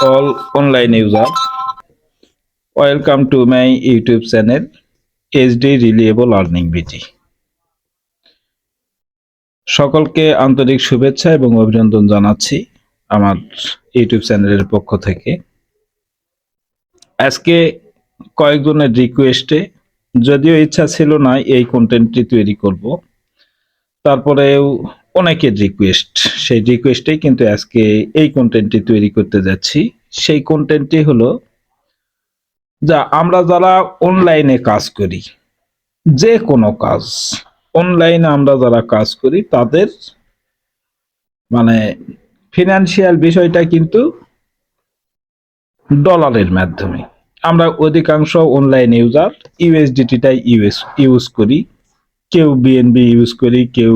all online users. Welcome to my YouTube channel HD Reliable Earning BT. সকলকে আন্তরিক শুভেচ্ছা এবং অভিনন্দন জানাচ্ছি আমার ইউটিউব চ্যানেলের পক্ষ থেকে। আজকে কয়েকজনের রিকোয়েস্টে, যদিও ইচ্ছা ছিল না এই কন্টেন্টটি তৈরি করব, তারপরেও অনেকের রিকোয়েস্ট, সেই রিকোয়েস্টেই কিন্তু আজকে এই কন্টেন্টটি তৈরি করতে যাচ্ছি। সেই কন্টেন্টটি হলো যা আমরা যারা অনলাইনে কাজ করি, যে কোনো কাজ অনলাইনে আমরা যারা কাজ করি তাদের মানে ফিনান্সিয়াল বিষয়টা কিন্তু ডলারের মাধ্যমে। আমরা অধিকাংশ অনলাইন ইউজার ইউএসডিটিটাই ইউজ করি, কেউ বিএনবি ইউজ করি, কেউ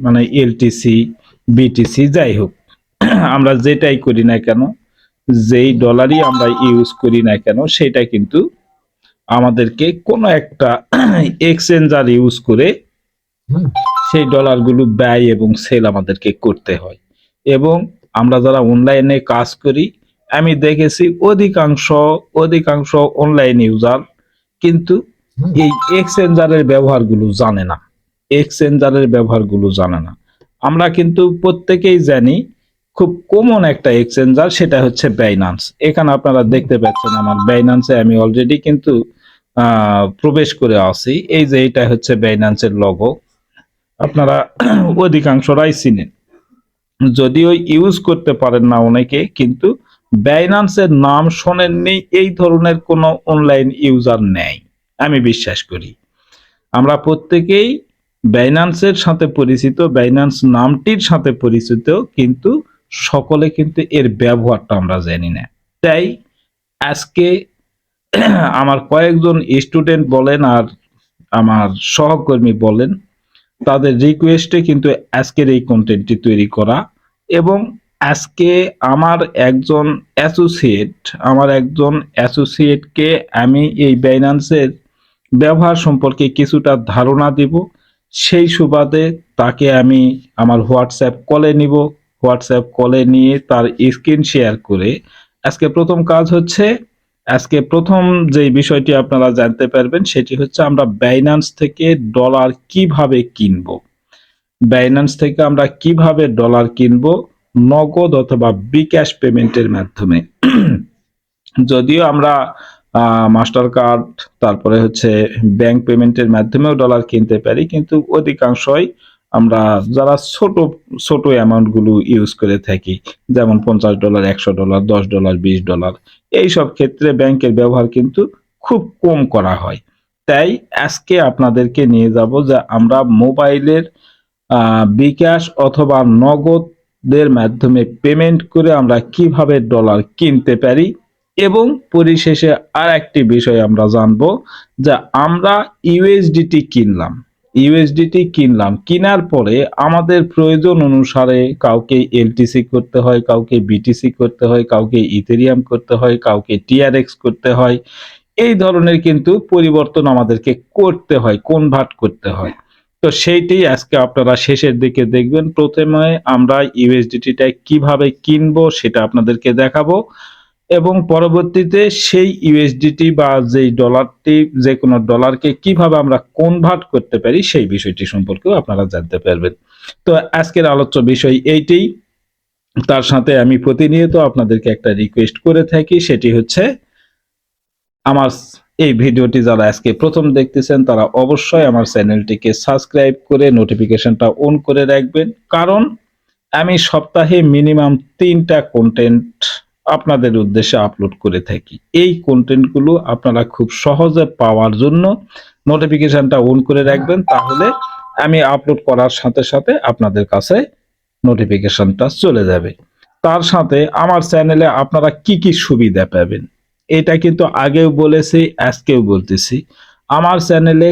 মানে এলটিসি, বিটিসি, যাই হোক আমরা যেটাই করি না কেন, যেই ডলারই আমরা ইউজ করি না কেন, সেটা কিন্তু আমাদেরকে কোনো একটা এক্সচেঞ্জার ইউজ করে সেই ডলারগুলো ব্যয় এবং সেল আমাদেরকে করতে হয়। এবং আমরা যারা অনলাইনে কাজ করি, আমি দেখেছি অধিকাংশ অনলাইন ইউজার কিন্তু এই এক্সচেঞ্জারের ব্যবহারগুলো জানে না। আমরা কিন্তু প্রত্যেকেই জানি খুব কমন একটা এক্সচেঞ্জার, সেটা হচ্ছে বাইন্যান্স। এখানে আপনারা দেখতে পাচ্ছেন আমার বাইন্যান্সে আমি অলরেডি কিন্তু প্রবেশ করে আছি। এই যে এটা হচ্ছে বাইন্যান্সের লোগো, আপনারা অধিকাংশরাই চিনেন, যদিও ইউজ করতে পারেন না অনেকে, কিন্তু বাইন্যান্সের নাম শোনেননি এই ধরনের কোনো অনলাইন ইউজার নেই আমি বিশ্বাস করি। আমরা প্রত্যেকেই বাইন্যান্সের সাথে পরিচিত, বাইন্যান্স নামটির সাথে পরিচিত, কিন্তু সকলে কিন্তু এর ব্যবহারটা আমরা জানি না। তাই আজকে আমার কয়েকজন স্টুডেন্ট বলেন আর আমার সহকর্মী বলেন, তাদের রিকোয়েস্টে কিন্তু আজকের এই কন্টেন্টটি তৈরি করা। এবং আজকে আমার একজন অ্যাসোসিয়েটকে আমি এই বাইন্যান্সের ব্যবহার সম্পর্কে কিছুটা ধারণা দিব। সেই সুবাদে তাকে আমি আমার হোয়াটসঅ্যাপ কলে নিয়ে তার স্ক্রিন শেয়ার করে আজকে প্রথম কাজ হচ্ছে, আজকে প্রথম যে বিষয়টি আপনারা জানতে পারবেন সেটি হচ্ছে আমরা বাইন্যান্স থেকে ডলার কিভাবে কিনবো। বাইন্যান্স থেকে আমরা কিভাবে ডলার কিনবো নগদ অথবা বিকাশ পেমেন্টের মাধ্যমে। যদিও আমরা মাস্টার কার্ড, তারপরে হচ্ছে ব্যাংক পেমেন্টের মাধ্যমেও ডলার কিনতে পারি, কিন্তু অধিকাংশই আমরা যারা ছোট অ্যামাউন্ট গুলো ইউজ করে থাকি, যেমন $50, $100, $10, $20, এইসব ক্ষেত্রে ব্যাংকের ব্যবহার কিন্তু খুব কম করা হয়। তাই আজকে আপনাদেরকে নিয়ে যাব যে আমরা মোবাইলের বিকাশ অথবা নগদের মাধ্যমে পেমেন্ট করে আমরা কিভাবে ডলার কিনতে পারি। এবং পরিশেষে আর একটি বিষয় আমরা জানবো যে আমরা ইউএসডিটি কিনলাম, কেনার পরে আমাদের প্রয়োজন অনুসারে কাউকে এলটিসি করতে হয়, কাউকে বিটিসি করতে হয়, কাউকে ইথেরিয়াম করতে হয়, কাউকে টিআরএক্স করতে হয়। এই ধরনের কিন্তু পরিবর্তন আমাদেরকে করতে হয়, কনভার্ট করতে হয়। তো সেইটাই আজকে আপনারা শেষের দিকে দেখবেন। প্রথমে আমরা ইউএসডিটিটা কিভাবে কিনবো সেটা আপনাদেরকে দেখাবো, এবং পরবর্তীতে সেই ইউএসডিটি বা যেই ডলারটি, যে কোনো ডলারকে কিভাবে আমরা কনভার্ট করতে পারি সেই বিষয়টি সম্পর্কেও আপনারা জানতে পারবেন। তো আজকের আলোচ্য বিষয় এইটাই। তার সাথে আমি প্রতিনিয়ত আপনাদেরকে একটা রিকোয়েস্ট করে থাকি, সেটি হচ্ছে আমার এই ভিডিওটি যারা আজকে প্রথম দেখতেছেন তারা অবশ্যই আমার চ্যানেলটিকে সাবস্ক্রাইব করে নোটিফিকেশনটা অন করে রাখবেন, কারণ আমি সপ্তাহে মিনিমাম 3টা কন্টেন্ট আপনাদের উদ্দেশ্যে আপলোড করে থাকি। এই কন্টেন্টগুলো আপনারা খুব সহজে পাওয়ার জন্য নোটিফিকেশনটা অন করে রাখবেন, তাহলে আমি আপলোড করার সাথে সাথে আপনাদের কাছে নোটিফিকেশনটা চলে যাবে। তার সাথে আমার চ্যানেলে আপনারা কি কি সুবিধা পাবেন এটা কিন্তু আগেও বলেছি, আজকেও বলতেছি। আমার চ্যানেলে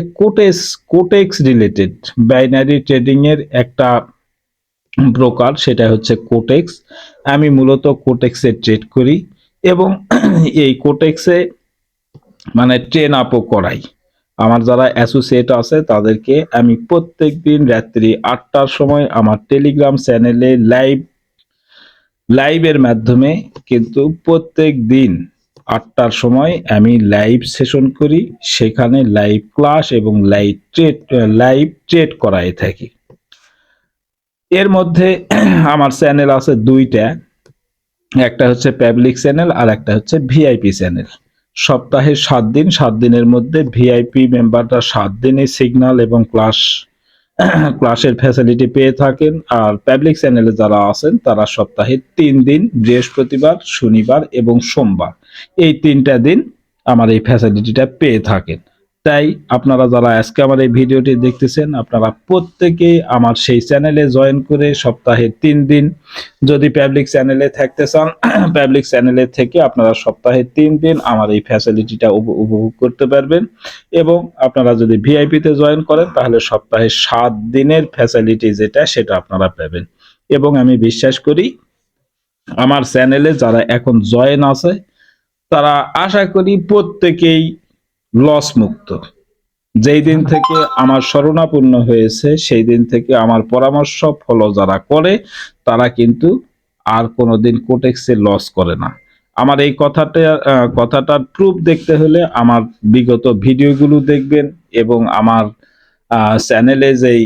কোটেক্স রিলেটেড বাইনারি ট্রেডিং এর একটা ব্রোকার, সেটা হচ্ছে কোটেক্স। আমি মূলত কোটেক্সে ট্রেড করি এবং এই কোটেক্সে মানে ট্রেন আপও করাই। আমার যারা অ্যাসোসিয়েট আছে তাদেরকে আমি প্রত্যেকদিন রাত্রি 8টার সময় আমার টেলিগ্রাম চ্যানেলে লাইভের মাধ্যমে কিন্তু প্রত্যেক দিন 8টার সময় আমি লাইভ সেশন করি, সেখানে লাইভ ক্লাস এবং লাইভ ট্রেড করাই থাকি। এর মধ্যে আমার চ্যানেল আছে দুইটা, একটা হচ্ছে পাবলিক চ্যানেল আর একটা হচ্ছে ভিআইপি চ্যানেল। সপ্তাহে 7 দিন, 7 দিনের মধ্যে ভিআইপি মেম্বাররা 7 দিনে সিগন্যাল এবং ক্লাসের ফ্যাসিলিটি পেয়ে থাকেন। আর পাবলিক চ্যানেলে যারা আছেন তারা সপ্তাহে 3 দিন, বৃহস্পতিবার, শনিবার এবং সোমবার, এই 3টা দিন আমার এই ফ্যাসিলিটিটা পেয়ে থাকেন। তাই আপনারা যারা আজকে আমার এই ভিডিওটি দেখতেছেন, আপনারা প্রত্যেকে আমার সেই চ্যানেলে জয়েন করে সপ্তাহে 3 দিন, যদি পাবলিক চ্যানেলে থাকতে চান পাবলিক চ্যানেলে থেকে আপনারা সপ্তাহে 3 দিন আমার এই ফ্যাসিলিটিটা উপভোগ করতে পারবেন। এবং আপনারা যদি ভিআইপিতে জয়েন করেন তাহলে সপ্তাহে 7 দিনের ফ্যাসিলিটি যেটা সেটা আপনারা পাবেন। এবং আমি বিশ্বাস করি আমার চ্যানেলে যারা এখন জয়েন আছে তারা আশা করি প্রত্যেকেই লস মুক্ত। যেই দিন থেকে আমার শরণাপন্ন হয়েছে সেই দিন থেকে আমার পরামর্শ ফলো যারা করে তারা কিন্তু আর কোনোদিন কোটেক্সে লস করে না। আমার এই কথাটার প্রুফ দেখতে হলে আমার বিগত ভিডিওগুলো দেখবেন এবং আমার চ্যানেলে যেই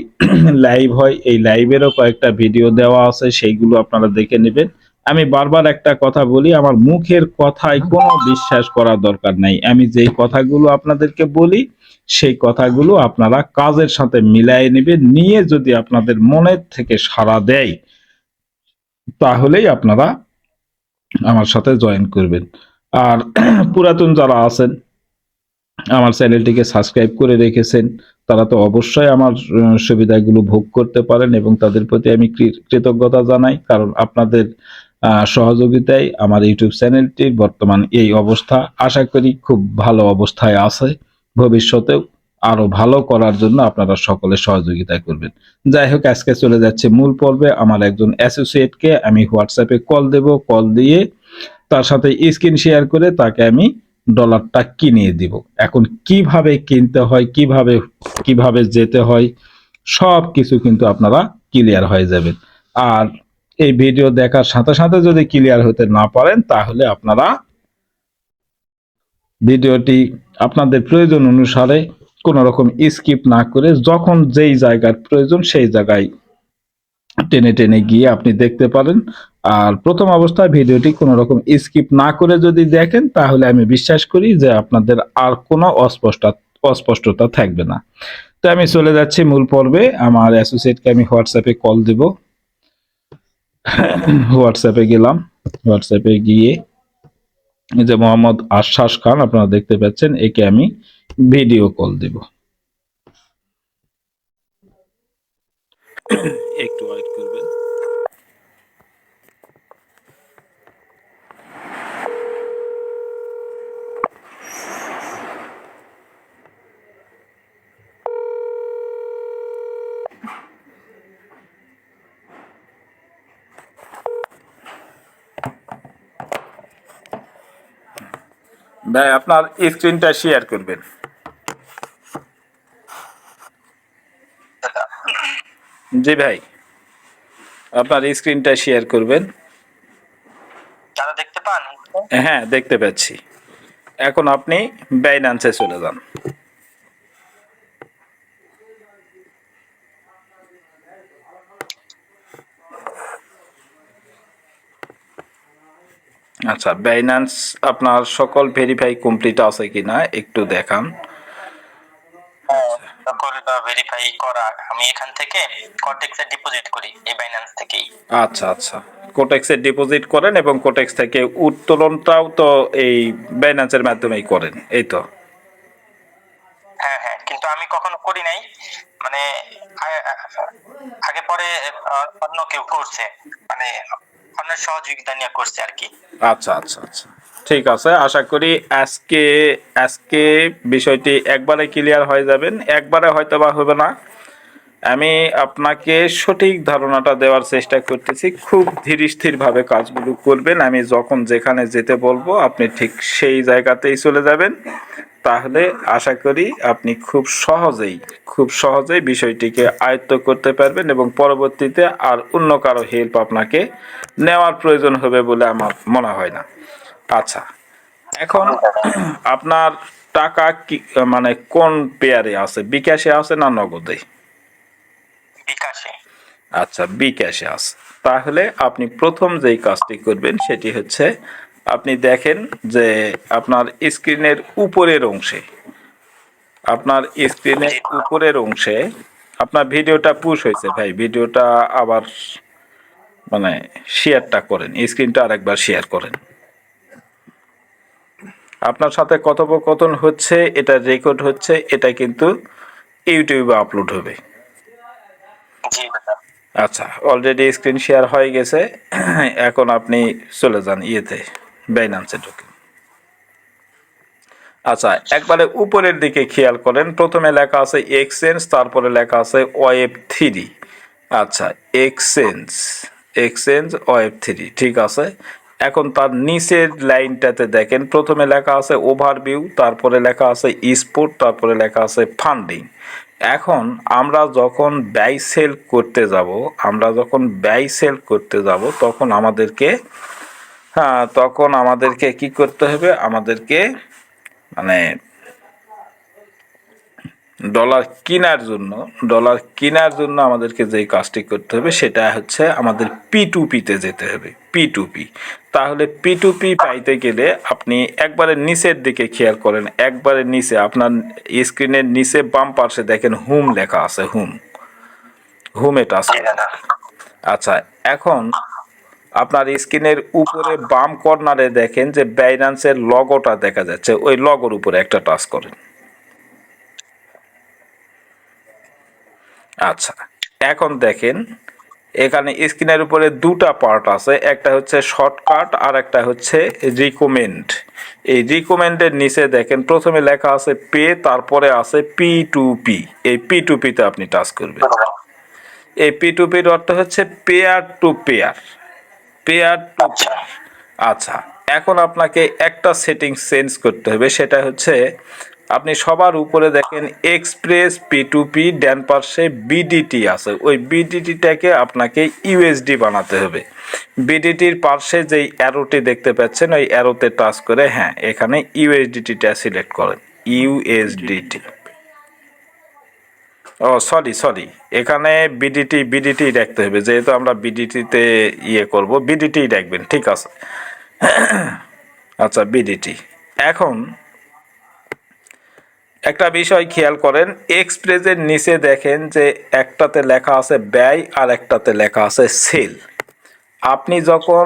লাইভ হয় এই লাইভেরও কয়েকটা ভিডিও দেওয়া আছে, সেইগুলো আপনারা দেখে নেবেন। আমি বারবার একটা কথা বলি, আমার মুখের কথায় কোনো বিশ্বাস করার দরকার নাই। আমি যেই কথাগুলো আপনাদেরকে বলি সেই কথাগুলো আপনারা কাজের সাথে মিলাই নেবেন, নিয়ে যদি আপনাদের মনের থেকে সাড়া দেয় তাহলেই আপনারা আমার সাথে জয়েন করবেন। আর পুরাতন যারা আছেন আমার চ্যানেলটিকে সাবস্ক্রাইব করে রেখেছেন তারা তো অবশ্যই আমার সুবিধাগুলো ভোগ করতে পারেন এবং তাদের প্রতি আমি কৃতজ্ঞতা জানাই, কারণ আপনাদের সহযোগিতায় আমার ইউটিউব চ্যানেলটির বর্তমান এই অবস্থা। আশা করি খুব ভালো অবস্থায় আছে, ভবিষ্যতেও আরো ভালো করার জন্য আপনারা সকলে সহযোগিতা করবেন। যাই হোক, আজকে চলে যাচ্ছে মূল পর্বে। আমার একজন অ্যাসোসিয়েটকে আমি হোয়াটসঅ্যাপে কল দেব, কল দিয়ে তার সাথে স্ক্রিন শেয়ার করে তাকে আমি ডলারটা কিনিয়ে দিব। এখন কিভাবে কিনতে হয়, কিভাবে যেতে হয়, সব কিছু কিন্তু আপনারা ক্লিয়ার হয়ে যাবেন। আর এই ভিডিও দেখার সাথে সাথে যদি ক্লিয়ার হতে না পারেন তাহলে আপনারা ভিডিওটি আপনাদের প্রয়োজন অনুসারে কোনো রকম স্কিপ না করে যখন যেই জায়গার প্রয়োজন সেই জায়গায় টেনে টেনে গিয়ে আপনি দেখতে পারেন। আর প্রথম অবস্থায় ভিডিওটি কোনো রকম স্কিপ না করে যদি দেখেন তাহলে আমি বিশ্বাস করি যে আপনাদের আর কোনো অস্পষ্টতা থাকবে না। তো আমি চলে যাচ্ছি মূল পর্বে। আমার অ্যাসোসিয়েটকে আমি হোয়াটসঅ্যাপে কল দিব। হোয়াটসঅ্যাপে গেলাম, হোয়াটসঅ্যাপে গিয়ে এই যে মোহাম্মদ আশ্বাস খান আপনারা দেখতে পাচ্ছেন, একে আমি ভিডিও কল দিব। একটু ওয়েট করবেন। ভাই আপনার স্ক্রিনটা শেয়ার করবেন। জি ভাই, আপনার স্ক্রিনটা শেয়ার করবেন। যারা দেখতে পান? হ্যাঁ, দেখতে পাচ্ছি। এখন আপনি বাইন্যান্সে চলে যান। আচ্ছা, বাইন্যান্স আপনার সকল ভেরিফাই কমপ্লিট আছে কিনা একটু দেখান। সকল ভেরিফাই করা। আমি এখান থেকে কটেক্সে ডিপোজিট করি এই বাইন্যান্স থেকেই। আচ্ছা আচ্ছা, কোটেক্সে ডিপোজিট করেন এবং কোটেক্স থেকে উত্তোলনটাও তো এই বাইন্যান্সের মাধ্যমেই করেন, এই তো? হ্যাঁ হ্যাঁ, কিন্তু আমি কখনো করি নাই, মানে আগে পরে অন্য কেউ করছে, মানে অন্যের সহযোগিতা নিয়ে করছে আর কি। আচ্ছা আচ্ছা আচ্ছা, ঠিক আছে। আশা করি আজকে আজকে বিষয়টি একবারে ক্লিয়ার হয়ে যাবেন। একবারে হয়তো বা হবে না, আমি আপনাকে সঠিক ধারণাটা দেওয়ার চেষ্টা করতেছি। খুব ধীর স্থির ভাবে কাজগুলো করবেন। আমি যখন যেখানে যেতে বলবো আপনি ঠিক সেই জায়গাতেই চলে যাবেন। তাহলে আশা করি আপনি খুব সহজেই বিষয়টিকে আয়ত্ত করতে পারবেন এবং পরবর্তীতে আর অন্য কারো হেল্প আপনাকে নেওয়ার প্রয়োজন হবে বলে আমার মনে হয় না। আচ্ছা, এখন আপনার টাকা কি মানে কোন পেয়ারে আছে, বিকাশে আছে না নগদে? বিকাশে। আচ্ছা, বিকাশে আছে। তাহলে আপনি প্রথম যেই কাজটি করবেন সেটি হচ্ছে আপনি দেখেন যে আপনার স্ক্রিনের উপরের অংশে আপনার ভিডিওটা পুশ হয়েছে ভাই, ভিডিওটা আবার মানে শেয়ারটা করেন, স্ক্রিনটা আরেকবার শেয়ার করেন। আপনার সাথে কথোপকথন হচ্ছে, এটা রেকর্ড হচ্ছে, এটা কিন্তু ইউটিউবে আপলোড হবে। জি দাদা। আচ্ছা, অলরেডি স্ক্রিন শেয়ার হয়ে গেছে। এখন আপনি চলে যান বাইন্যান্সে ঢুকে। আচ্ছা, একবারে উপরের দিকে খেয়াল করেন, প্রথমে লেখা আছে এক্সচেঞ্জ, তারপরে লেখা আছে ওয়েব3। আচ্ছা, এক্সচেঞ্জ ওয়েব3, ঠিক আছে। এখন তার নিচের লাইনটাতে দেখেন, প্রথমে লেখা আছে ওভারভিউ, তারপরে লেখা আছে স্পোর্ট, তারপরে লেখা আছে ফান্ডিং। এখন আমরা যখন ব্যয় সেল করতে যাব তখন আমাদেরকে কি করতে হবে, আমাদেরকে মানে ডলার কেনার জন্য আমাদেরকে যে কাজটি করতে হবে সেটা হচ্ছে আমাদের P2P-তে যেতে হবে, P2P। তাহলে P2P পাইতে গেলে আপনি একবারে নিচের দিকে খেয়াল করেন, একবারে নিচে আপনার স্ক্রিনের নিচে বাম পাশে দেখেন হোম লেখা আছে, হোমে টাচ করুন। আচ্ছা, এখন আপনার স্ক্রিনের উপরে বাম কর্নারে দেখেন যে বাইন্যান্সের লগোটা দেখা যাচ্ছে, ওই লগোর উপরে একটা টাচ করেন। আচ্ছা, এখন দেখেন এখানে স্ক্রিনের উপরে দুটা পার্ট আছে, একটা হচ্ছে শর্টকাট আর একটা হচ্ছে রিকমেন্ড। এই রিকমেন্ডের নিচে দেখেন প্রথমে লেখা আছে পে, তারপরে আছে P2P। এই P2P-তে আপনি টাচ করবেন। এই P2P-র অর্থ হচ্ছে পেয়ার টু পেয়ার। আচ্ছা, এখন আপনাকে একটা সেটিং চেঞ্জ করতে হবে, সেটা হচ্ছে আপনি সবার উপরে দেখেন এক্সপ্রেস P2P, ডান পাশে বিডিটি আছে, ওই বিডিটিটাকে আপনাকে ইউএসডি বানাতে হবে। বিডিটির পাশে যেই অ্যারোটি দেখতে পাচ্ছেন ওই অ্যারোতে টাচ করে এখানে ইউএসডিটিটা সিলেক্ট করেন, ইউএসডিটি। ও সরি, এখানে বিডিটি রাখতে হবে, যেহেতু আমরা বিডিটিতে করব, বিডিটি রাখবেন, ঠিক আছে। আচ্ছা, বিডিটি। এখন একটা বিষয় খেয়াল করেন, এক্সপ্রেসের নিচে দেখেন যে একটাতে লেখা আছে ব্যয় আর একটাতে লেখা আছে সেল। আপনি যখন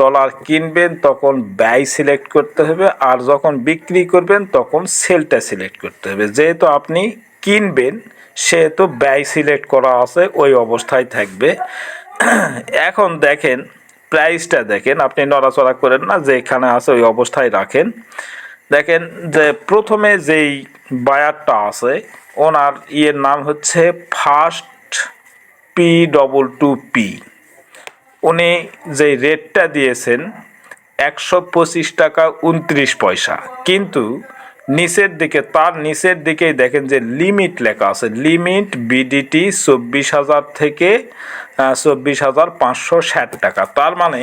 ডলার কিনবেন তখন ব্যয় সিলেক্ট করতে হবে, আর যখন বিক্রি করবেন তখন সেলটা সিলেক্ট করতে হবে। যেহেতু আপনি কিনবেন সেহেতু ব্যয় সিলেক্ট করা আছে, ওই অবস্থায় থাকবে। এখন দেখেন প্রাইসটা দেখেন, আপনি নড়াচড়া করেন না, যেখানে আছে ওই অবস্থায় রাখেন। দেখেন যে প্রথমে যেই বায়ারটা আছে ওনার নাম হচ্ছে ফার্স্ট P22P। উনি যে রেটটা দিয়েছেন 125 টাকা 29 পয়সা, কিন্তু তার নিচের দিকেই দেখেন যে লিমিট লেখা আছে, লিমিট বিডিটি 24,000 থেকে 24,560 টাকা। তার মানে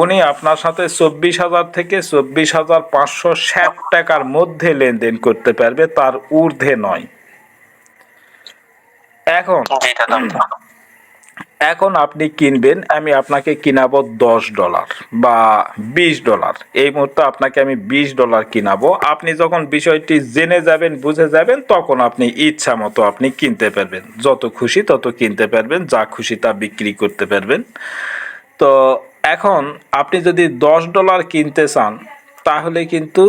উনি আপনার সাথে 24,000 থেকে 24,560 টাকার মধ্যে লেনদেন করতে পারবে, তার ঊর্ধ্বে নয়। এখন আপনি কিনবেন, আমি আপনাকে কিনাবো $10 বা $20। এই মুহূর্তে আপনাকে আমি $20 কিনাবো। আপনি যখন বিষয়টি জেনে যাবেন, বুঝে যাবেন, তখন আপনি ইচ্ছা মতো আপনি কিনতে পারবেন, যত খুশি তত কিনতে পারবেন, যা খুশি তা বিক্রি করতে পারবেন। তো এখন আপনি যদি $10 কিনতে চান তাহলে কিন্তু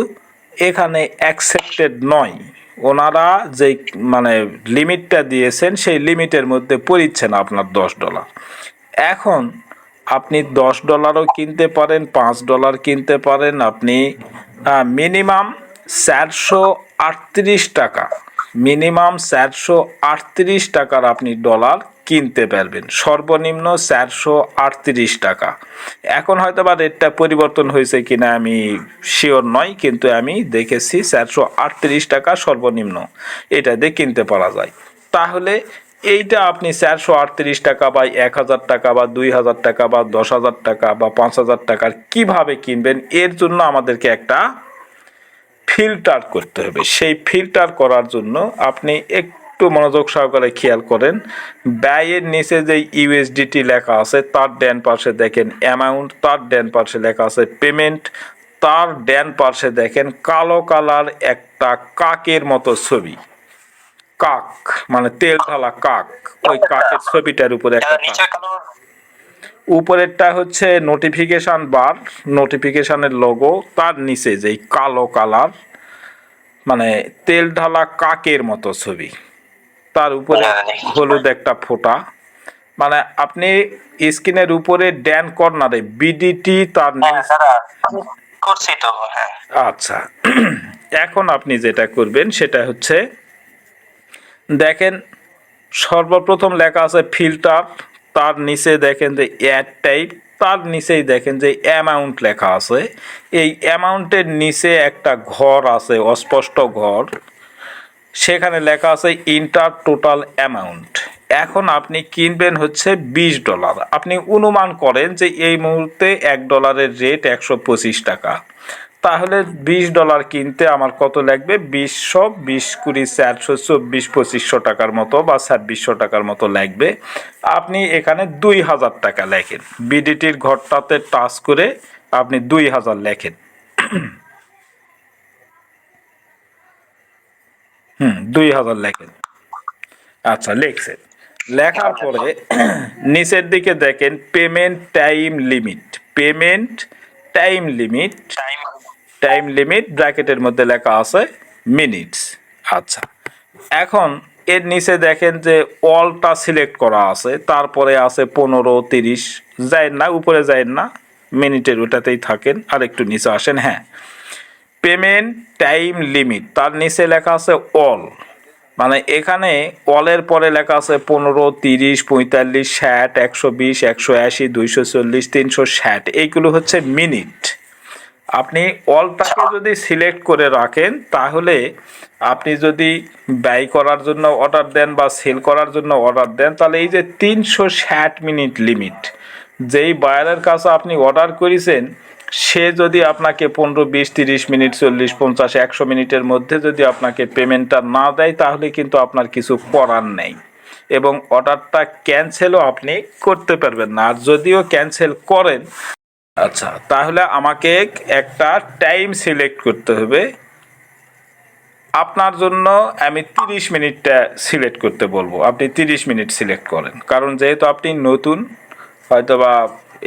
এখানে অ্যাকসেপ্টেড নয়, ওনারা যেই লিমিটটা দিয়েছেন সেই লিমিটের মধ্যে পড়ছে না আপনার $10। এখন আপনি $10ও কিনতে পারেন, $5 কিনতে পারেন, আপনি মিনিমাম 438 টাকা টাকার আপনি ডলার কিনতে পারবেন সর্বনিম্ন 438 টাকা। এখন হয়তো বা রেটটা পরিবর্তন হয়েছে কিনা আমি শিওর নয়, কিন্তু আমি দেখেছি 438 টাকা সর্বনিম্ন এটা দিয়ে কিনতে পারা যায়। তাহলে এইটা আপনি 438 টাকা বা 1000 টাকা বা 2000 টাকা বা 10,000 টাকা বা 5,000 টাকার কিভাবে কিনবেন, এর জন্য আমাদেরকে একটা ফিল্টার করতে হবে। সেই ফিল্টার করার জন্য আপনি একটু মনোযোগ সহকারে খেয়াল করেন, ব্যয়ের নিচে যে ইউএসডিটি লেখা আছে তার ডান পাশে দেখেন অ্যামাউন্ট, তার ডান পাশে লেখা আছে পেমেন্ট, তার ডান পাশে দেখেন কালো কালার একটা কাকের মতো ছবি, কাক মানে তেল ঢালা কাক, ওই কাকের ছবিটার উপরে একটা উপরেরটা হচ্ছে নোটিফিকেশন বার, নোটিফিকেশনের লোগো, তার নিচে যেই কালো কালার মানে তেল ঢালা কাকের মতো ছবি, তার উপরে হলুদ একটা ফোঁটা, মানে আপনি স্ক্রিনের উপরে ডান কর্নারে বিডিটি তার করছি তো। হ্যাঁ আচ্ছা এখন আপনি যেটা করবেন সেটা হচ্ছে দেখেন সর্বপ্রথম লেখা আছে ফিল্টার, তার নিচে দেখেন যে অ্যাড টাইপ, তার নিচেই দেখেন যে অ্যামাউন্ট লেখা আছে। এই অ্যামাউন্টের নিচে একটা ঘর আছে, অস্পষ্ট ঘর, সেখানে লেখা আছে ইন্টার টোটাল অ্যামাউন্ট। এখন আপনি কিনবেন হচ্ছে $20। আপনি অনুমান করেন যে এই মুহূর্তে $1 রেট 125 টাকা, তাহলে $20 কিনতে আমার কত লাগবে, 200 20 20 424 2500 টাকার মতো বা 2600 টাকার মতো লাগবে। আপনি এখানে 2000 টাকা লেখেন, বিডিটির ঘরটাতে টাচ করে আপনি 2000 লেখেন। 2000 লেখেন। আচ্ছা লিখছেন, লেখার পরে নিচের দিকে দেখেন payment time limit, payment time limit, time limit ব্র্যাকেটের মধ্যে লেখা আছে মিনিটস। আচ্ছা এখন এর নিচে দেখেন যে অলটা সিলেক্ট করা আছে, তারপরে আছে 15 30, যায় না উপরে যায় না, মিনিটের ওটাতেই থাকেন, আর একটু নিচে আসেন। হ্যাঁ পেমেন্ট টাইম লিমিট, তার নিচে লেখা আছে অল, মানে এখানে অলের পরে লেখা আছে 15 30 45 60 120 180 240 360, এইগুলো হচ্ছে মিনিট। আপনি অলটাকে যদি সিলেক্ট করে রাখেন তাহলে আপনি যদি ব্যয় করার জন্য অর্ডার দেন বা সেল করার জন্য অর্ডার দেন, তাহলে এই যে 360 মিনিট লিমিট, যেই বায়ারের কাছে আপনি অর্ডার করেছেন সে যদি আপনাকে 15 20 30 মিনিট 40 50 100 মিনিটের মধ্যে যদি আপনাকে পেমেন্টটা না দেয়, তাহলে কিন্তু আপনার কিছু করার নেই এবং অর্ডারটা ক্যান্সেলও আপনি করতে পারবেন না। আর যদিও ক্যান্সেল করেন, আচ্ছা তাহলে আমাকে একটা টাইম সিলেক্ট করতে হবে। আপনার জন্য আমি 30 মিনিটটা সিলেক্ট করতে বলবো, আপনি 30 মিনিট সিলেক্ট করেন, কারণ যেহেতু আপনি নতুন হয়তোবা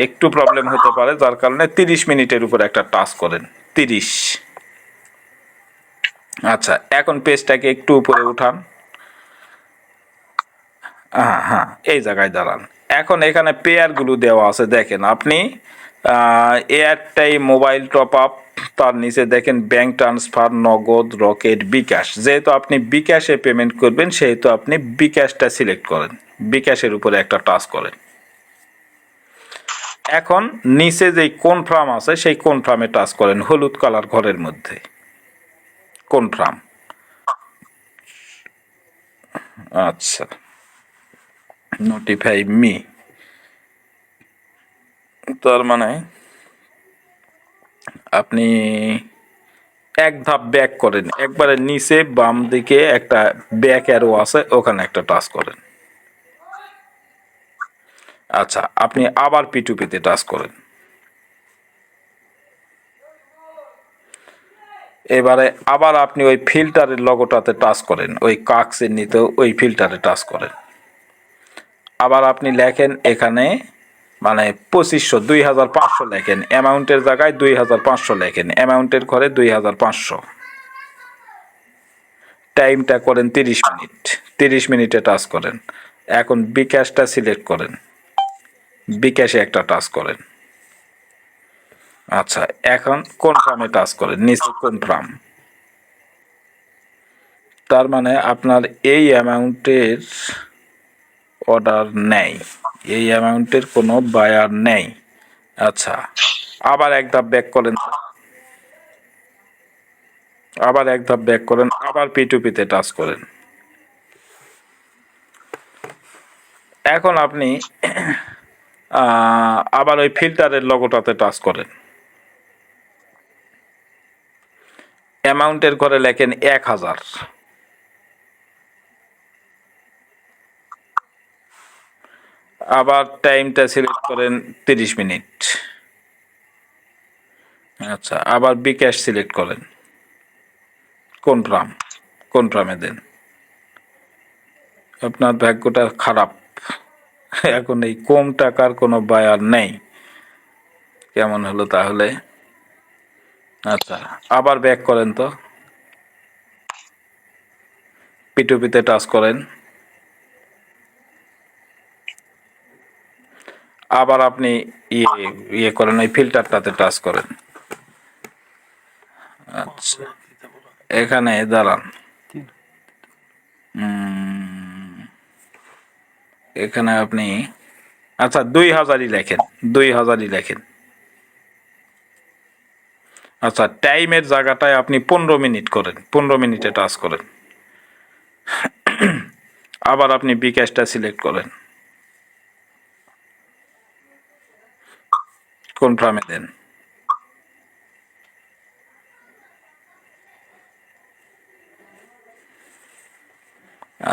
একটু প্রবলেম হতে পারে, যার কারণে 30 মিনিটের উপর একটা টাচ করেন 30। আচ্ছা এখন পেজটাকে একটু উপরে উঠান, হ্যাঁ এই জায়গায় দাঁড়ান। এখন এখানে পেয়ারগুলো দেওয়া আছে দেখেন আপনি, এয়ারটাইম মোবাইল টপ আপ, তার নিচে দেখেন ব্যাংক ট্রান্সফার, নগদ, রকেট, বিকাশ। যেহেতু আপনি বিকাশে পেমেন্ট করবেন সেহেতু আপনি বিকাশটা সিলেক্ট করেন, বিকাশের উপরে একটা টাচ করেন। এখন নিচে যেই কনফার্ম আছে সেই কনফার্মে টাচ করেন, হলুদ কালার ঘরের মধ্যে কনফার্ম। আচ্ছা নোটিফাই মি, তার মানে আপনি এক ধাপ ব্যাক করেন, একবারে নিচে বাম দিকে একটা ব্যাক অ্যারো আছে, ওখানে একটা টাচ করেন। আচ্ছা আপনি আবার পিটুপিতে টাচ করেন। এবারে আবার আপনি ওই ফিল্টারের লগোটাতে টাচ করেন, ওই কাক্সের নিতে ওই ফিল্টারে টাচ করেন। আবার আপনি লেখেন এখানে মানে 2500 2500 লেখেন, অ্যামাউন্টের জায়গায় 2500 লেখেন, অ্যামাউন্টের ঘরে 2500, টাইমটা করেন 30 মিনিট, 30 মিনিটে টাচ করেন। এখন বিকাশটা সিলেক্ট করেন, বিকাশে একটা টাচ করেন। আচ্ছা এখন কনফার্মে টাচ করেন, নিচে কনফার্ম। তার মানে আপনার এই অ্যামাউন্টের অর্ডার নেই, এই অ্যামাউন্টের কোনো বায়ার নেই। আচ্ছা, আবার এক ধাপ ব্যাক করেন, আবার এক ধাপ ব্যাক করেন, আবার P2P-তে টাচ করেন। এখন আপনি আবার ওই ফিল্টারের লোগোটাতে টাচ করেন, অ্যামাউন্টের ঘরে লেখেন 1000, আবার টাইমটা সিলেক্ট করেন 30 মিনিট। আচ্ছা, আবার বিকাশ সিলেক্ট করেন, কনফার্মে দেন। আপনার ভাগ্যটা খারাপ, এখন এই কম টাকার কোনো বায়ার নেই। কেমন হলো তাহলে? আচ্ছা, আবার ব্যাক করেন তো, P2P-তে টাচ করেন, আবার আপনি ইয়ে করেন, ওই ফিল্টারটাতে টাচ করেন। আচ্ছা, এখানে দাঁড়ান, এখানে আপনি আচ্ছা 2000-ই লেখেন, 2000-ই লেখেন। আচ্ছা, টাইমের জায়গাটায় আপনি 15 মিনিট করেন, 15 মিনিটে টাচ করেন, আবার আপনি বিকাশটা সিলেক্ট করেন, কনফার্মে দেন।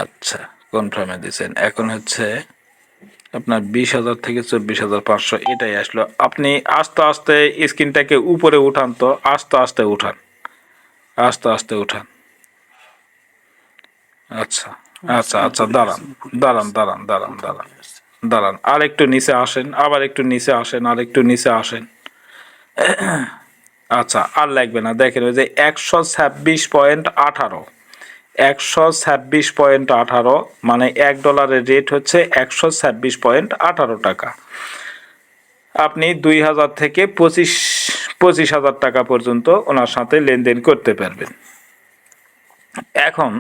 আচ্ছা, কনফার্মে দিয়েছেন। এখন হচ্ছে আপনার 20,000 থেকে 24,500 এটাই আসলো। আপনি আস্তে আস্তে স্ক্রিনটাকে উপরে উঠান তো, আস্তে আস্তে উঠান, আস্তে আস্তে উঠান। আচ্ছা আচ্ছা আচ্ছা, দাঁড়ান দাঁড়ান দাঁড়ান দাঁড়ান দাঁড়ান দাঁড়ান, আর একটু নিচে আসেন, আবার একটু নিচে আসেন, আর একটু নিচে আসেন। আচ্ছা, আর লাগবে না, দেখেন ওই যে 126.18, 126.18, মানে $1 রেট হচ্ছে 126.18 টাকা। আপনি 2000 থেকে 25,000 টাকা পর্যন্ত ওনার সাথে লেনদেন করতে পারবেন। এখন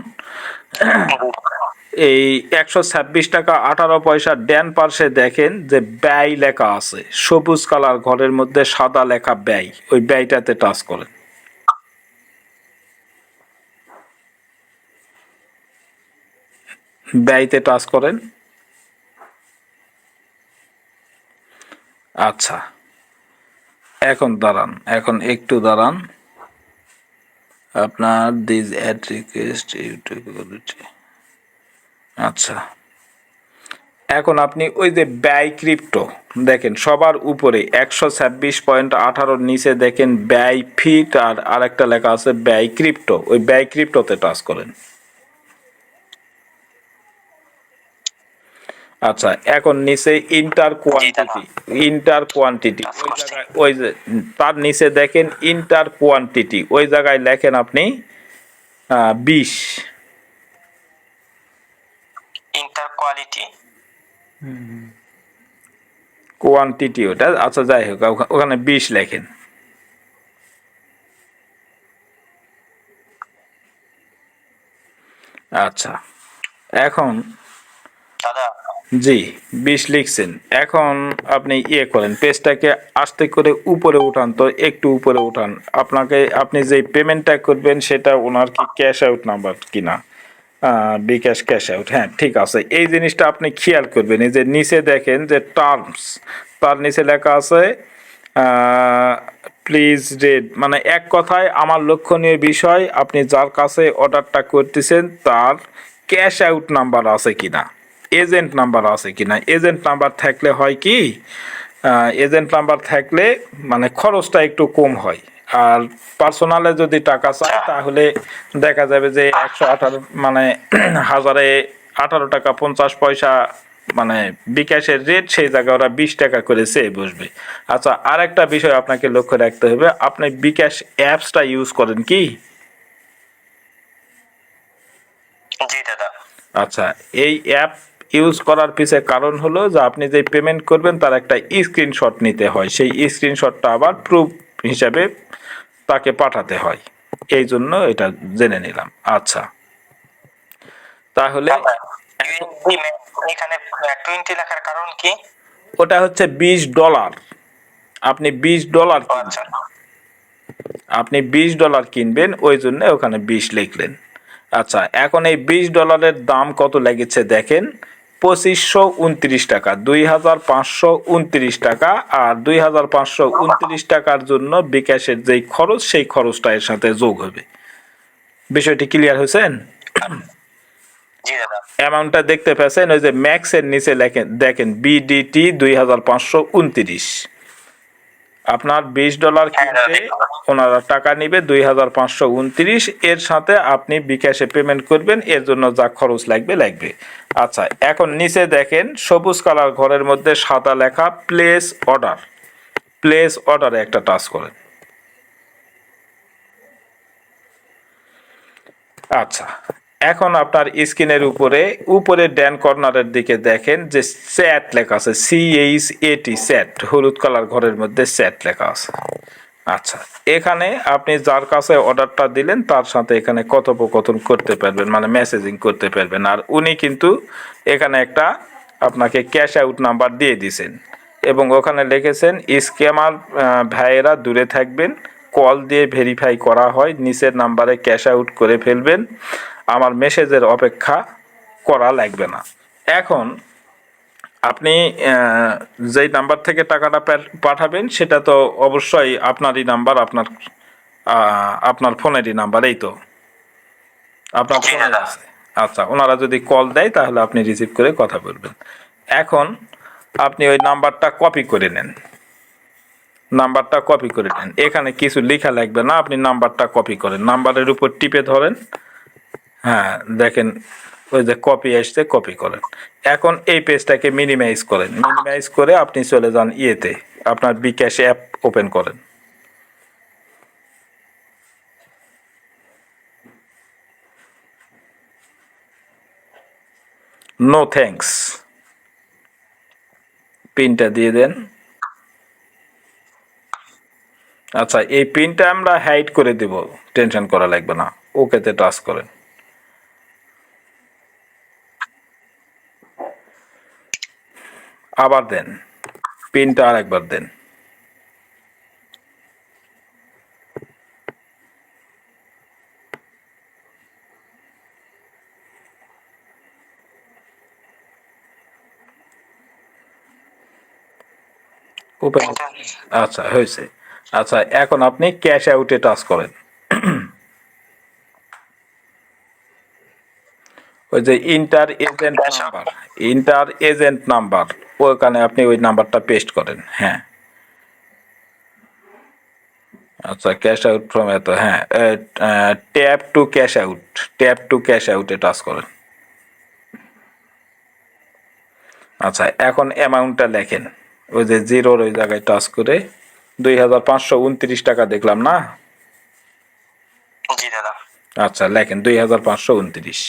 এই 126 টাকা 18 পয়সা ডান পার্শ্বে দেখেন যে ব্যয় লেখা আছে, সবুজ কালার ঘরের মধ্যে সাদা লেখা ব্যয়, ওই ব্যয়টাতে টাচ করেন। ব্যয়তে টাচ করেন। আচ্ছা, এখন দাঁড়ান, এখন একটু দাঁড়ান, আপনার দিস অ্যাড রিকোয়েস্ট ইউটিউব। আচ্ছা, এখন আপনি ওই যে ব্যয় ক্রিপ্টো দেখেন সবার উপরে 126.18 নিচে দেখেন ব্যয় ফিট, আর আরেকটা লেখা আছে ব্যয় ক্রিপ্টো, ওই ব্যয় ক্রিপ্টোতে টাচ করেন। আচ্ছা, এখন নিচে ইন্টার কোয়ান্টিটি ওই জায়গায়, ওই যে তার নিচে দেখেন ইন্টার কোয়ান্টিটি, ওই জায়গায় লেখেন আপনি 20। ইন্টার কোয়ালিটি কোয়ান্টিটি ওটা, আচ্ছা যাই হোক, ওখানে 20 লেখেন। আচ্ছা, এখন দাদা, জি 20 লিখছেন। এখন আপনি ইয়ে করেন, পেজটাকে আস্তে করে উপরে উঠান তো, একটু উপরে উঠান। আপনি যে পেমেন্টটা করবেন সেটা ওনার কি ক্যাশ আউট নাম্বার কিনা, বিকাশ ক্যাশ আউট, হ্যাঁ ঠিক আছে। এই জিনিসটা আপনি খেয়াল করবেন, এই যে নিচে দেখেন যে টার্মস, তার নিচে লেখা আছে প্লিজ রেড, মানে এক কথায় আমার লক্ষণীয় বিষয় আপনি যার কাছে অর্ডারটা করতেছেন তার ক্যাশ আউট নাম্বার আছে কিনা, এজেন্ট নাম্বার আছে কিনা। এজেন্ট নাম্বার থাকলে হয় কি, এজেন্ট নাম্বার থাকলে মানে খরচটা একটু কম হয়। আর পার্সোনালে যদি টাকা চায় তাহলে দেখা যাবে যে 118 মানে 1018 টাকা 50 পয়সা মানে বিকাশের রেট, সেই জায়গায় ওরা 20 টাকা করে চেয়ে বসবে। আচ্ছা, আর একটা বিষয় আপনাকে লক্ষ্য রাখতে হবে, আপনি বিকাশ অ্যাপসটা ইউজ করেন কি? জি দাদা। আচ্ছা, এই অ্যাপ ইউজ করার পিছনে কারণ হলো যে আপনি যে পেমেন্ট করবেন তার একটা স্ক্রিনশট নিতে হয়, সেই স্ক্রিনশটটা আবার প্রুফ হিসাবে তাকে পাঠাতে হয়, এই জন্য এটা জেনে নিলাম। আচ্ছা, তাহলে এখানে 20 লেখার কারণ কি? ওটা হচ্ছে $20। আপনি $20 আচ্ছা আপনি $20 কিনবেন, ওই জন্য ওখানে 20 লিখলেন। আচ্ছা, এখন এই $20 দাম কত লেগেছে দেখেন, 2529 টাকা, 2529 টাকা। আর 2529 টাকার জন্য বিকাশের যেই খরচ, সেই খরচটা এর সাথে যোগ হবে। বিষয়টি ক্লিয়ার হয়েছেন? জি দাদা। অ্যামাউন্টটা দেখতে পাচ্ছেন, ওই যে ম্যাক্সের নিচে দেখেন বিডিটি 2529। আপনার $20 কিনতে ওনারা টাকা নিবে 2529, এর সাথে আপনি বিকাশে পেমেন্ট করবেন, এর জন্য যা খরচ লাগবে। আচ্ছা, এখন নিচে দেখেন সবুজ কালার ঘরের মধ্যে সাদা লেখা প্লেস অর্ডার। প্লেস অর্ডারে একটা টাচ করেন। আচ্ছা, এখন আপনার স্ক্রিনের উপরে ডান কর্নারের দিকে দেখেন যে চ্যাট লেখা আছে, CHAT, চ্যাট, হলুদ কালার ঘরের মধ্যে চ্যাট লেখা আছে। আচ্ছা, এখানে আপনি যার কাছে অর্ডারটা দিলেন তার সাথে এখানে কথোপকথন করতে পারবেন, মানে মেসেজিং করতে পারবেন। আর উনি কিন্তু এখানে একটা আপনাকে ক্যাশ আউট নাম্বার দিয়ে দিয়েছেন, এবং ওখানে লিখেছেন স্ক্যামার ভাইয়েরা দূরে থাকবেন, কল দিয়ে ভেরিফাই করা হয়, নিচের নাম্বারে ক্যাশ আউট করে ফেলবেন, আমার মেসেজের অপেক্ষা করা লাগবে না। এখন আপনি যেই নাম্বার থেকে টাকাটা পাঠাবেন সেটা তো অবশ্যই আপনারই নাম্বার, আপনার ফোনেরই নাম্বার, এই তো আপনার ফোনে আছে। আচ্ছা, ওনারা যদি কল দেয় তাহলে আপনি রিসিভ করে কথা বলবেন। এখন আপনি ওই নাম্বারটা কপি করে নেন। এখানে কিছু লেখা লাগবে না, আপনি নাম্বারটা কপি করেন, নাম্বারের উপর টিপে ধরেন। হ্যাঁ, দেখেন ওই যে কপি আসছে, কপি করেন। এখন এই পেজটাকে মিনিমাইজ করে আপনি চলে যান ইয়েতে, আপনার বিকাশ অ্যাপ ওপেন করেন। নো থ্যাঙ্কস, পিনটা দিয়ে দেন। আচ্ছা, এই পিনটা আমরা হাইড করে দেব, টেনশন করা লাগবে না। ওকেতে টাচ করেন। আবার দেন, পিনটা আরেকবার দেন। ওপেন। আচ্ছা, হয়েছে। আচ্ছা, এখন আপনি ক্যাশ আউটে টাচ করেন। ওই যে ইন্টার এজেন্ট নাম্বার, ওখানে আপনি ওই নাম্বারটা পেস্ট করেন। হ্যাঁ, আচ্ছা, ক্যাশ আউট ফ্রম এত, হ্যাঁ, ট্যাপ টু ক্যাশ আউটে টাচ করেন। আচ্ছা, এখন অ্যামাউন্টটা লেখেন, ওই যে জিরোর ওই জায়গায় টাচ করে 2529 টাকা দেখলাম না? জি দাদা। আচ্ছা, লেখেন 2529।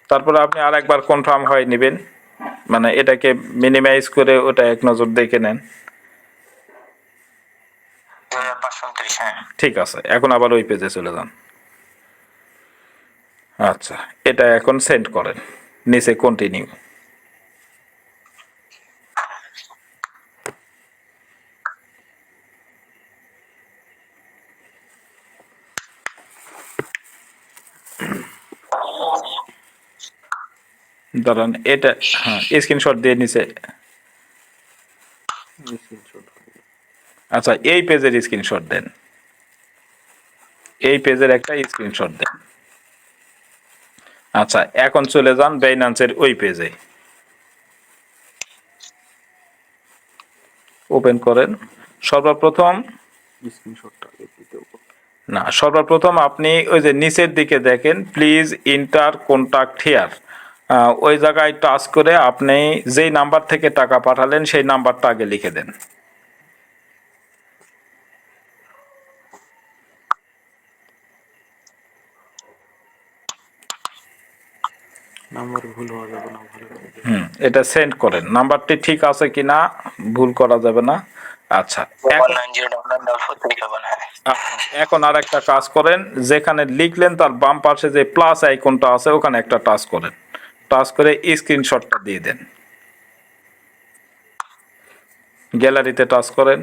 তারপরে আপনি আরেকবার কনফার্ম হয়ে নেবেন, মানে এটাকে মিনিমাইজ করে ওটা এক নজর দেখে নেন। 2529, হ্যাঁ ঠিক আছে, এখন আবার ওই পেজে চলে যান। আচ্ছা, এটা এখন সেন্ড করেন, নিচে কন্টিনিউ। দাঁড়ান, এটা হ্যাঁ স্ক্রিনশট দিয়ে নিচে। আচ্ছা, এই পেজের স্ক্রিনশট দেন, এই পেজের একটা স্ক্রিনশট দেন। আচ্ছা, এখন চলে যান বাইন্যান্সের ওই পেজে, ওপেন করেন। সর্বপ্রথম আপনি ওই যে নিচের দিকে দেখেন প্লিজ ইন্টার কন্টাক্ট হিয়ার, ওই জায়গায় টাচ করে আপনি যেই নাম্বার থেকে টাকা পাঠালেন সেই নাম্বারটা আগে লিখে দেন। এটা সেন্ড করেন, নাম্বারটি ঠিক আছে কিনা ভুল করা যাবে না। আচ্ছা, এখন 190 হ্যাঁ। এখন আর একটা কাজ করেন, যেখানে লিখলেন তার বাম পাশে যে প্লাস আইকনটা আছে ওখানে একটা টাচ করেন, টাচ করে স্ক্রিনশটটা দিয়ে দেন। গ্যালারিতে টাচ করেন,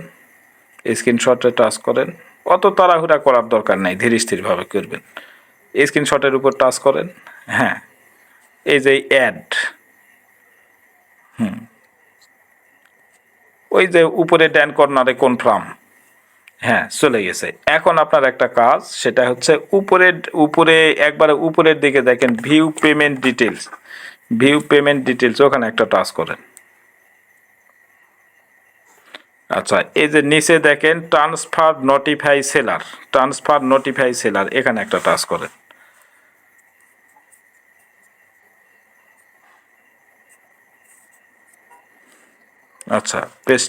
স্ক্রিনশটে টাচ করেন, অত তাড়াহুড়া করার দরকার নেই, ধীরে স্থিরভাবে করবেন। স্ক্রিনশটের উপর টাচ করেন, হ্যাঁ, এই যে অ্যাড, ওই যে উপরে ডান কর্নারে কনফার্ম, হ্যাঁ চলে গেছে। এখন আপনার একটা কাজ, সেটা হচ্ছে উপরে একবারে উপরের দিকে দেখেন view payment details, view payment details ওখানে একটা টাচ করেন। আচ্ছা, এই যে নিচে দেখেন transfer notify seller, transfer notify seller, এখানে একটা টাচ করেন। আচ্ছা, পেস্ট,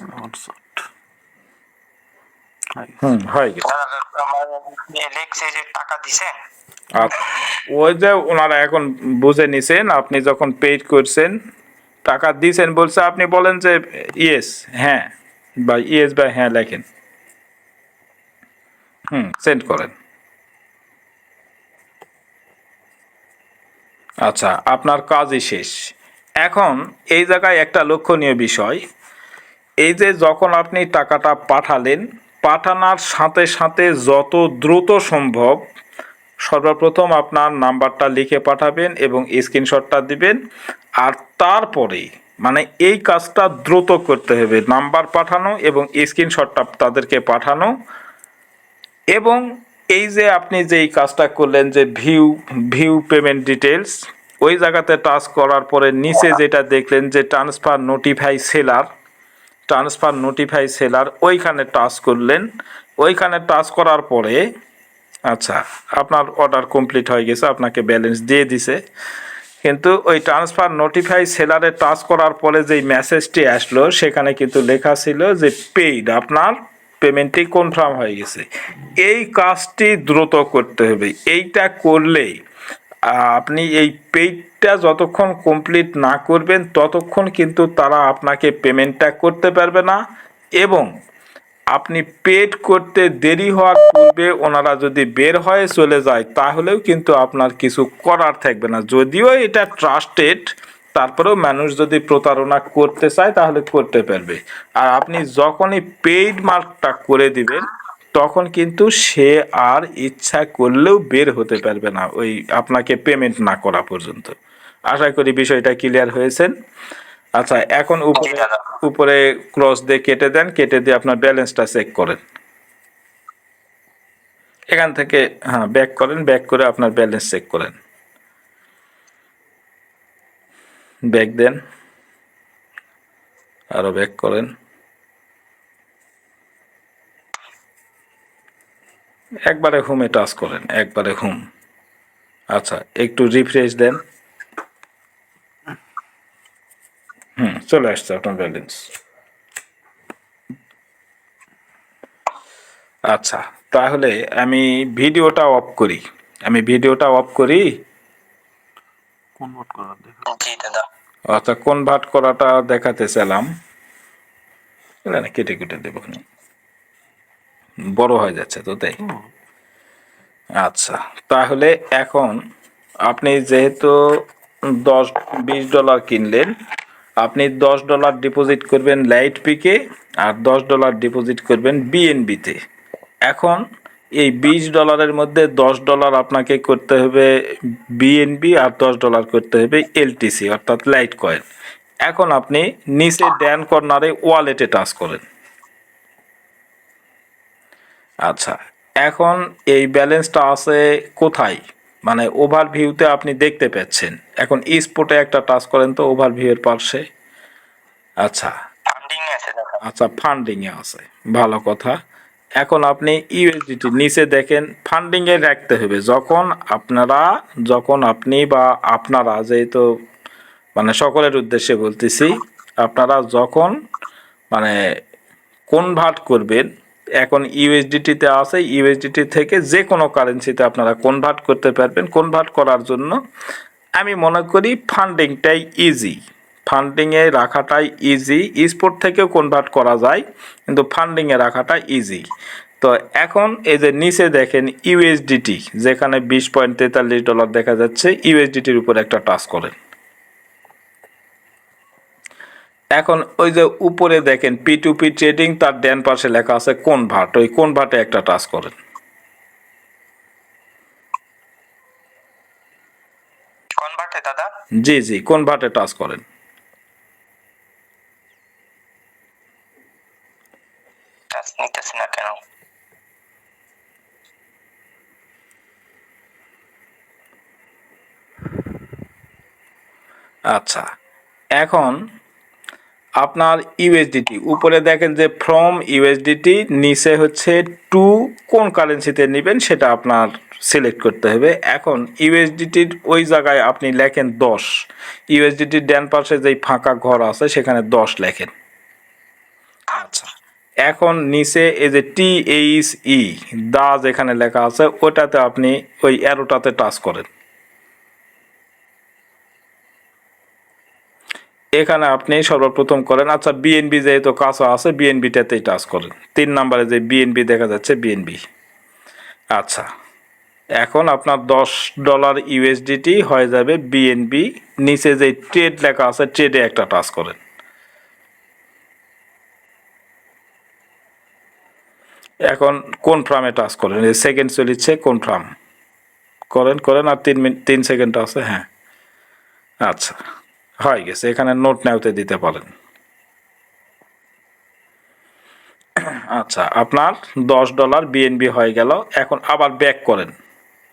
হয়ে গেছে। আমার লেখছে যে টাকা দিছেন। আচ্ছা, ওই যে ওনারা এখন বুঝে নিছেন আপনি যখন পেড করছেন, টাকা দিছেন বলছে, আপনি বলেন যে ইয়েস হ্যাঁ বা ইয়েস বা হ্যাঁ লেখেন, সেন্ড করেন। আচ্ছা, আপনার কাজই শেষ। এখন এই জায়গায় একটা লক্ষণীয় বিষয়, এই যে যখন আপনি টাকাটা পাঠালেন, পাঠানোর সাথে সাথে যত দ্রুত সম্ভব সর্বপ্রথম আপনার নাম্বারটা লিখে পাঠাবেন এবং স্ক্রিনশটটা দিবেন। আর তারপরে মানে এই কাজটা দ্রুত করতে হবে, নাম্বার পাঠানো এবং স্ক্রিনশটটা তাদেরকে পাঠানো। এবং এই যে আপনি যে এই কাজটা করলেন যে ভিউ পেমেন্ট ডিটেলস, ওই জায়গাতে টাচ করার পরে নিচে যেটা দেখলেন যে transfer notify seller, transfer notify seller ওইখানে টাচ করলেন। ওইখানে টাচ করার পরে আচ্ছা, আপনার অর্ডার কমপ্লিট হয়ে গেছে, আপনাকে ব্যালেন্স দিয়ে দিছে। কিন্তু ওই ট্রান্সফার নোটিফাই সেলারে টাচ করার পরে যেই মেসেজটি আসলো সেখানে কিন্তু লেখা ছিল যে পেইড, আপনার পেমেন্টটি কনফার্ম হয়ে গেছে। এই কাজটি দ্রুত করতে হবে। এইটা করলেই আপনি এই পেইডটা যতক্ষণ কমপ্লিট না করবেন ততক্ষণ কিন্তু তারা আপনাকে পেমেন্টটা করতে পারবে না। এবং আপনি পেড করতে দেরি হওয়ার পূর্বে ওনারা যদি বের হয়ে চলে যায় তাহলেও কিন্তু আপনার কিছু করার থাকবে না। যদিও এটা ট্রাস্টেড, তারপরেও মানুষ যদি প্রতারণা করতে চায় তাহলে করতে পারবে। আর আপনি যখনই পেইড মার্কটা করে দিবেন তখন কিন্তু সে আর ইচ্ছা করলেও বের হতে পারবে না ওই আপনাকে পেমেন্ট না করা পর্যন্ত। আশা করি বিষয়টা ক্লিয়ার হয়েছেন। আচ্ছা, এখন উপরে ক্রস দিয়ে কেটে দেন, কেটে দিয়ে আপনার ব্যালেন্সটা চেক করেন। এখান থেকে হ্যাঁ ব্যাক করেন, ব্যাক করে আপনার ব্যালেন্স চেক করেন। ব্যাক দেন, আরো ব্যাক করেন, একবারে হোমে টাচ করেন, একবারে হোম। আচ্ছা, একটু রিফ্রেশ দেন, চলে আসছে আপনার ব্যালেন্স। আচ্ছা, তাহলে আমি ভিডিওটা অফ করি, কনভার্ট করার দেখা। জি দাদা। আচ্ছা, কনভার্ট করাটা দেখাতে চাইলাম, না কেটে কেটে দেবো, বড় হয়ে যাচ্ছে তো তাই। আচ্ছা, তাহলে এখন আপনি যেহেতু $20 কিনলেন, আপনি $10 ডিপোজিট করবেন লাইট পিকে আর $10 ডিপোজিট করবেন বিএনবিতে। এখন এই $20 মধ্যে $10 আপনাকে করতে হবে বিএনবি আর $10 করতে হবে এলটিসি অর্থাৎ লাইট কয়েন। এখন আপনি নিচে ডান কর্নারে ওয়ালেটে টাচ করেন। আচ্ছা, এখন এই ব্যালেন্সটা আছে কোথায়, মানে ওভারভিউতে আপনি দেখতে পাচ্ছেন। এখন স্পটে একটা টাচ করেন তো ওভারভিউয়ের পাশে। আচ্ছা, ফান্ডিং আছে দাদা। আচ্ছা, ফান্ডিং এ আছে, ভালো কথা। এখন আপনি ইউএসডিটি নিচে দেখেন ফান্ডিং এ রাখতে হবে। যখন আপনি বা আপনারা, যেহেতু মানে সকলের উদ্দেশ্যে বলতেছি, আপনারা যখন মানে কনভার্ট করবেন, এখন ইউএসডিটিতে আছে, ইউএসডিটি থেকে যে কোনো কারেন্সিতে আপনারা কনভার্ট করতে পারবেন। কনভার্ট করার জন্য আমি মনে করি ফান্ডিংটাই ইজি, ফান্ডিংয়ে রাখাটাই ইজি, স্পট থেকেও কনভার্ট করা যায়, কিন্তু ফান্ডিংয়ে রাখাটা ইজি। তো এখন এই যে নিচে দেখেন ইউএসডিটি, যেখানে $20.43 দেখা যাচ্ছে, ইউএসডিটির উপর একটা টাচ করেন। এখন ওই যে উপরে দেখেন P2P ট্রেডিং, তার ডান পাশে লেখা আছে কনভার্ট, ওই কনভার্টে একটা টাচ করেন। কনভার্টে দাদা? জি জি, কনভার্টে টাচ করেন। টাচ নিতেছি না কেন? আচ্ছা, এখন আপনার ইউএসডিটি উপরে দেখেন যে ফ্রম ইউএসডিটি, নিচে হচ্ছে টু কোন কারেন্সিতে নেবেন সেটা আপনার সিলেক্ট করতে হবে। এখন ইউএসডিটির ওই জায়গায় আপনি লেখেন 10, ইউএসডিটির ডান পাশে যেই ফাঁকা ঘর আছে সেখানে 10 লেখেন। আচ্ছা, এখন নিচে এই যে THE দা যেখানে লেখা আছে ওটাতে আপনি ওই অ্যারোটাতে টাচ করেন। এখানে আপনি সর্বপ্রথম করেন, আচ্ছা বিএনবি যেহেতু কাছে আছে বিএনবিটাতেই টাচ করেন। 3 নম্বরে যে বিএনবি দেখা যাচ্ছে বিএনবি। আচ্ছা, এখন আপনার $10 ইউএসডিটি হয়ে যাবে বিএনবি। নিচে যে ট্রেড লেখা আছে ট্রেডে একটা টাচ করেন। এখন কনফার্মে টাচ করেন, এই সেকেন্ড চলিচ্ছে, কনফার্ম করেন আর 3 সেকেন্ড আছে। হ্যাঁ, আচ্ছা হয়ে গেছে। এখানে নোট নেওতে দিতে পারেন। আচ্ছা, আপনার $10 বিএনবি হয়ে গেল। এখন আবার ব্যাক করেন,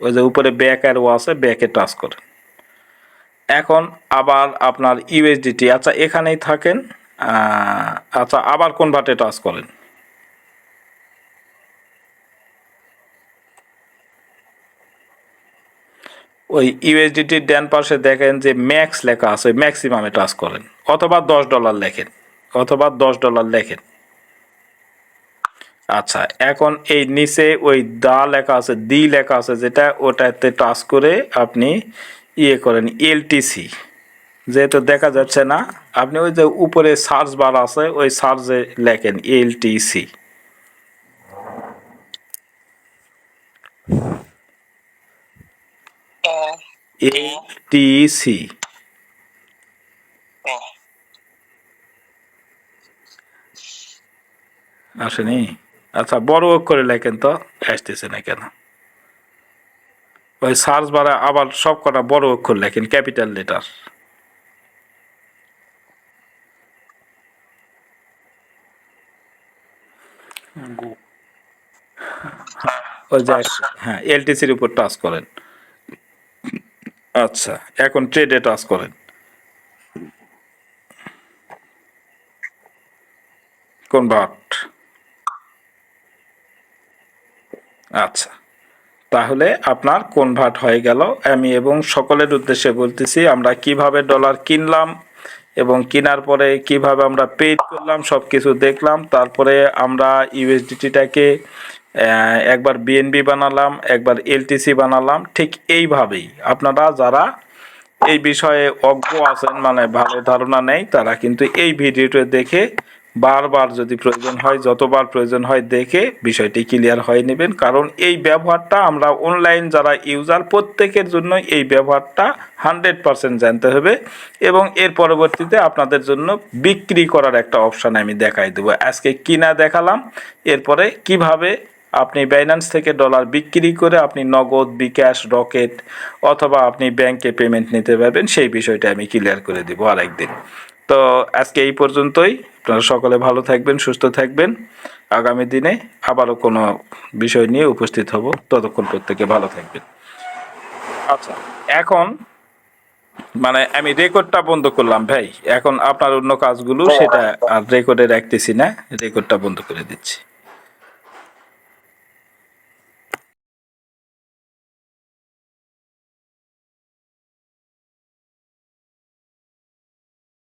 ওই যে উপরে ব্যাক অ্যারো আছে, ব্যাকে টাচ করেন। এখন আবার আপনার ইউএসডিটি, আচ্ছা এখানেই থাকেন। আচ্ছা, আবার কনভার্টে টাচ করেন। ওই ইউএসডিটির ডান পাশে দেখেন যে ম্যাক্স লেখা আছে, ম্যাক্সিমামে টাচ করেন, অথবা $10 লেখেন, লেখেন। আচ্ছা, এখন এই নিচে ওই দা লেখা আছে, লেখা আছে যেটা, ওটাতে টাচ করে আপনি ইয়ে করেন এলটিসি, যেহেতু দেখা যাচ্ছে না আপনি ওই যে উপরে সার্চ বার আছে ওই সার্চে লেখেন এলটিসি। এলটিসি আসেনি? আচ্ছা, বড় অক্ষরে লেখেন তো, আসতেছে না কেন? ওই সার্চ বারে আবার সব কটা বড় অক্ষর লেখেন, ক্যাপিটাল লেটার। ওই যে হ্যাঁ, এলটিসির উপর টাচ করেন। আচ্ছা, এখন ট্রেডে টাচ করেন। কনভার্ট। আচ্ছা, তাহলে আপনার কনভার্ট হয়ে গেল। আমি এবং সকলের উদ্দেশ্যে বলতেছি, আমরা কিভাবে ডলার কিনলাম এবং কেনার পরে কিভাবে আমরা পেড করলাম সব কিছু দেখলাম। তারপরে আমরা ইউএসডিটিটাকে একবার বিএনবি বানালাম, একবার এলটিসি বানালাম। ঠিক এইভাবেই আপনারা যারা এই বিষয়ে অজ্ঞ আছেন, মানে ভালো ধারণা নেই, তারা কিন্তু এই ভিডিওটা দেখে বারবার যদি প্রয়োজন হয়, যতবার প্রয়োজন হয় দেখে বিষয়টি ক্লিয়ার হয়ে নেবেন। কারণ এই ব্যবহারটা আমরা অনলাইন যারা ইউজার প্রত্যেকের জন্য এই ব্যবহারটা 100% জানতে হবে, এবং এর পরবর্তীতে আপনাদের জন্য বিক্রি করার একটা অপশান আমি দেখাই দেবো। আজকে কিনা দেখালাম, এরপরে কিভাবে আপনি বাইন্যান্স থেকে ডলার বিক্রি করে আপনি নগদ, বিকাশ, রকেট অথবা আপনি ব্যাংকে পেমেন্ট নিতে পারবেন, সেই বিষয়টা আমি ক্লিয়ার করে দিব আরেকদিন। তো আজকে এই পর্যন্তই। আপনারা সকলে ভালো থাকবেন, সুস্থ থাকবেন। আগামী দিনে আবারও কোনো বিষয় নিয়ে উপস্থিত হব। ততক্ষণ প্রত্যেকে ভালো থাকবেন। আচ্ছা, এখন মানে আমি রেকর্ডটা বন্ধ করলাম ভাই। এখন আপনার অন্য কাজগুলো সেটা আর রেকর্ডে রাখতেছি না, রেকর্ডটা বন্ধ করে দিচ্ছি।